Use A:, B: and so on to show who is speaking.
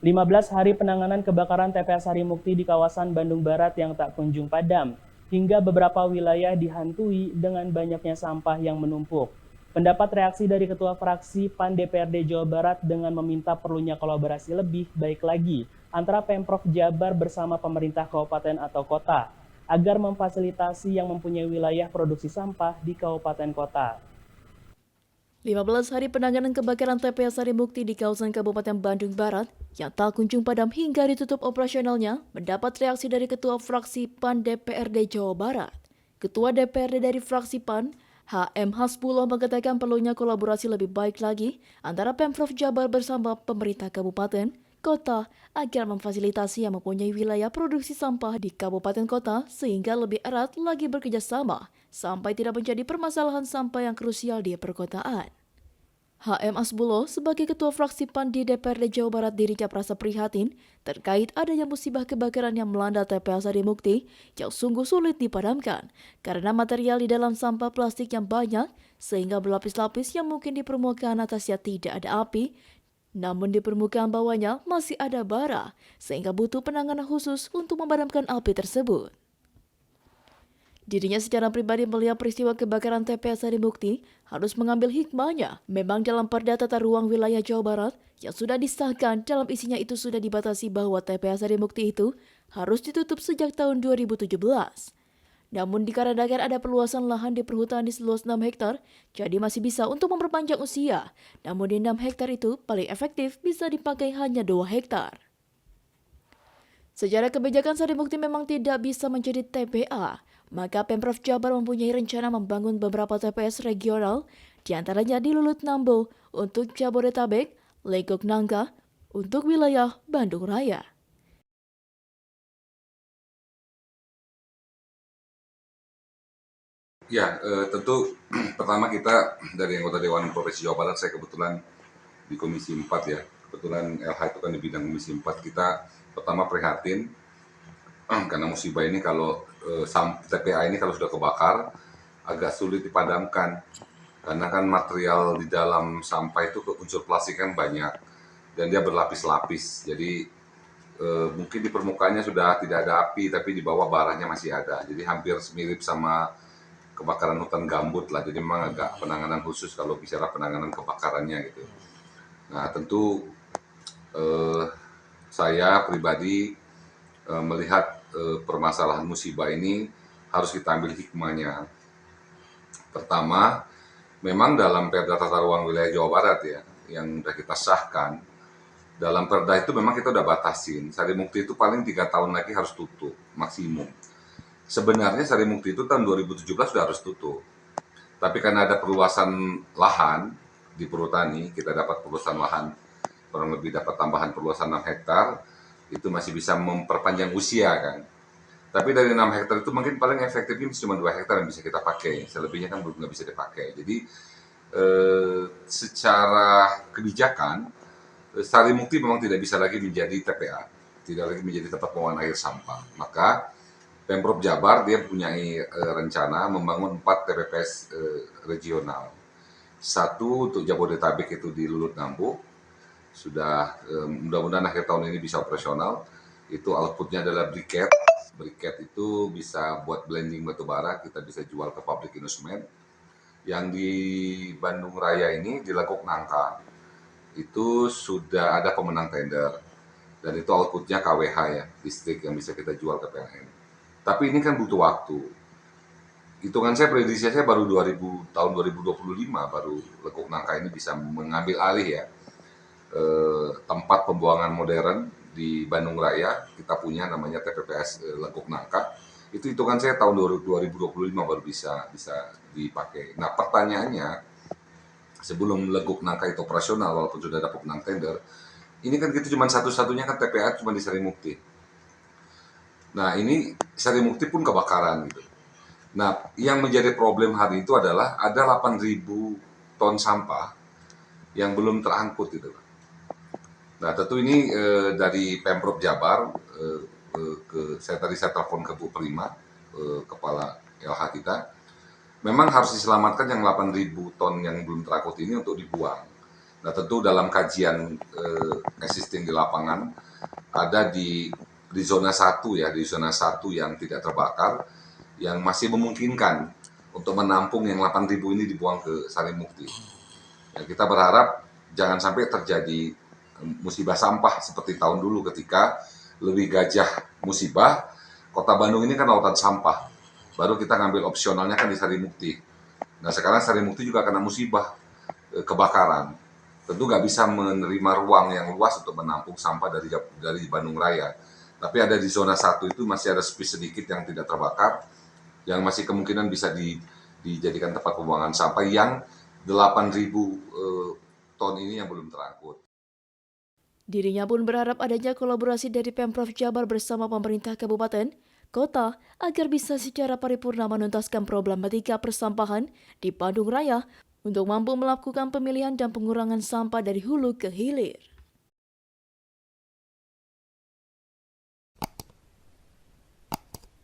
A: 15 hari penanganan kebakaran TPA Sarimukti di kawasan Bandung Barat yang tak kunjung padam, hingga beberapa wilayah dihantui dengan banyaknya sampah yang menumpuk. Pendapat reaksi dari Ketua Fraksi PAN DPRD Jawa Barat dengan meminta perlunya kolaborasi lebih baik lagi antara Pemprov Jabar bersama pemerintah kabupaten atau kota, agar memfasilitasi yang mempunyai wilayah produksi sampah di kabupaten kota.
B: 15 hari penanganan kebakaran TPA Sarimukti di kawasan Kabupaten Bandung Barat yang tak kunjung padam hingga ditutup operasionalnya mendapat reaksi dari Ketua Fraksi PAN DPRD Jawa Barat. Ketua DPRD dari fraksi PAN, HM Hasbullah mengatakan perlunya kolaborasi lebih baik lagi antara Pemprov Jabar bersama pemerintah kabupaten, kota agar memfasilitasi yang mempunyai wilayah produksi sampah di kabupaten kota sehingga lebih erat lagi bekerja sama sampai tidak menjadi permasalahan sampah yang krusial di perkotaan. HM Asbulo sebagai Ketua Fraksi PAN di DPRD Jawa Barat dirinya merasa prihatin terkait adanya musibah kebakaran yang melanda TPA Sarimukti yang sungguh sulit dipadamkan karena material di dalam sampah plastik yang banyak sehingga berlapis-lapis yang mungkin di permukaan atasnya tidak ada api, namun di permukaan bawahnya masih ada bara sehingga butuh penanganan khusus untuk memadamkan api tersebut. Dirinya secara pribadi melihat peristiwa kebakaran TPA Sarimukti harus mengambil hikmahnya. Memang dalam Perda Tata Ruang Wilayah Jawa Barat yang sudah disahkan dalam isinya itu sudah dibatasi bahwa TPA Sarimukti itu harus ditutup sejak tahun 2017. Namun dikarenakan ada perluasan lahan di perhutanan di seluas 6 hektar, jadi masih bisa untuk memperpanjang usia. Namun di 6 hektar itu paling efektif bisa dipakai hanya 2 hektar. Secara kebijakan Sarimukti memang tidak bisa menjadi TPA, maka Pemprov Jabar mempunyai rencana membangun beberapa TPS regional, diantaranya di Lulut Nambo untuk Jabodetabek, Legok Nangka untuk wilayah Bandung Raya.
C: Ya, tentu pertama kita dari anggota Dewan Provinsi Jawa Barat, saya kebetulan di Komisi 4 ya. Kebetulan LH itu kan di bidang Komisi 4, kita pertama prihatin karena musibah ini kalau TPA ini kalau sudah kebakar agak sulit dipadamkan. Karena kan material di dalam sampah itu unsur plastik kan banyak dan dia berlapis-lapis. Jadi mungkin di permukaannya sudah tidak ada api, tapi di bawah baranya masih ada. Jadi hampir mirip sama kebakaran hutan gambut lah. Jadi memang agak penanganan khusus kalau bicara penanganan kebakarannya gitu. Nah tentu saya pribadi melihat permasalahan musibah ini harus kita ambil hikmahnya. Pertama, memang dalam Perda Tata Ruang Wilayah Jawa Barat ya, yang sudah kita sahkan, dalam Perda itu memang kita udah batasin, Sarimukti itu paling 3 tahun lagi harus tutup, maksimum. Sebenarnya Sarimukti itu tahun 2017 sudah harus tutup. Tapi karena ada perluasan lahan di Perhutani, kita dapat perluasan lahan, kurang lebih dapat tambahan perluasan 6 hektar, itu masih bisa memperpanjang usia kan. Tapi dari 6 hektar itu mungkin paling efektifnya cuma 2 hektar yang bisa kita pakai, selebihnya kan belum nggak bisa dipakai. Jadi secara kebijakan, Sarimukti memang tidak bisa lagi menjadi TPA, tidak lagi menjadi tempat pembuangan air sampah. Maka Pemprov Jabar dia mempunyai rencana membangun 4 TPPS regional. Satu untuk Jabodetabek itu di Lulut Nambo, sudah mudah-mudahan akhir tahun ini bisa operasional. Itu outputnya adalah briket. Briket itu bisa buat blending batu bara, kita bisa jual ke pabrik investment. Yang di Bandung Raya ini di Legok Nangka, itu sudah ada pemenang tender. Dan itu outputnya KWH ya, listrik yang bisa kita jual ke PLN. Tapi ini kan butuh waktu. Hitungan saya, prediksi saya baru tahun 2025 baru Legok Nangka ini bisa mengambil alih ya tempat pembuangan modern di Bandung Raya. Kita punya namanya TPPS Legok Nangka. Itu hitungan saya tahun 2025 baru bisa dipakai. Nah pertanyaannya, sebelum Legok Nangka itu operasional walaupun sudah ada pemenang tender, ini kan kita cuma satu-satunya kan TPA cuma di Sarimukti. Nah ini Sarimukti pun kebakaran gitu. Nah yang menjadi problem hari itu adalah ada 8.000 ton sampah yang belum terangkut gitu. Nah tentu ini dari Pemprov Jabar, saya telepon ke Bu Prima, kepala LH kita, memang harus diselamatkan yang 8.000 ton yang belum terangkut ini untuk dibuang. Nah tentu dalam kajian existing di lapangan, ada di zona 1 ya, di zona 1 yang tidak terbakar, yang masih memungkinkan untuk menampung yang 8.000 ini dibuang ke Sarimukti. Ya, kita berharap jangan sampai terjadi musibah sampah seperti tahun dulu ketika Leuwih Gajah musibah, Kota Bandung ini kan lautan sampah. Baru kita ngambil opsionalnya kan di Sarimukti. Nah sekarang Sarimukti juga kena musibah kebakaran. Tentu nggak bisa menerima ruang yang luas untuk menampung sampah dari Bandung Raya. Tapi ada di zona 1 itu masih ada space sedikit yang tidak terbakar, yang masih kemungkinan bisa dijadikan tempat pembuangan sampah yang 8.000 ton ini yang belum terangkut.
B: Dirinya pun berharap adanya kolaborasi dari Pemprov Jabar bersama pemerintah kabupaten, kota, agar bisa secara paripurna menuntaskan problematika persampahan di Bandung Raya untuk mampu melakukan pemilihan dan pengurangan sampah dari hulu ke hilir.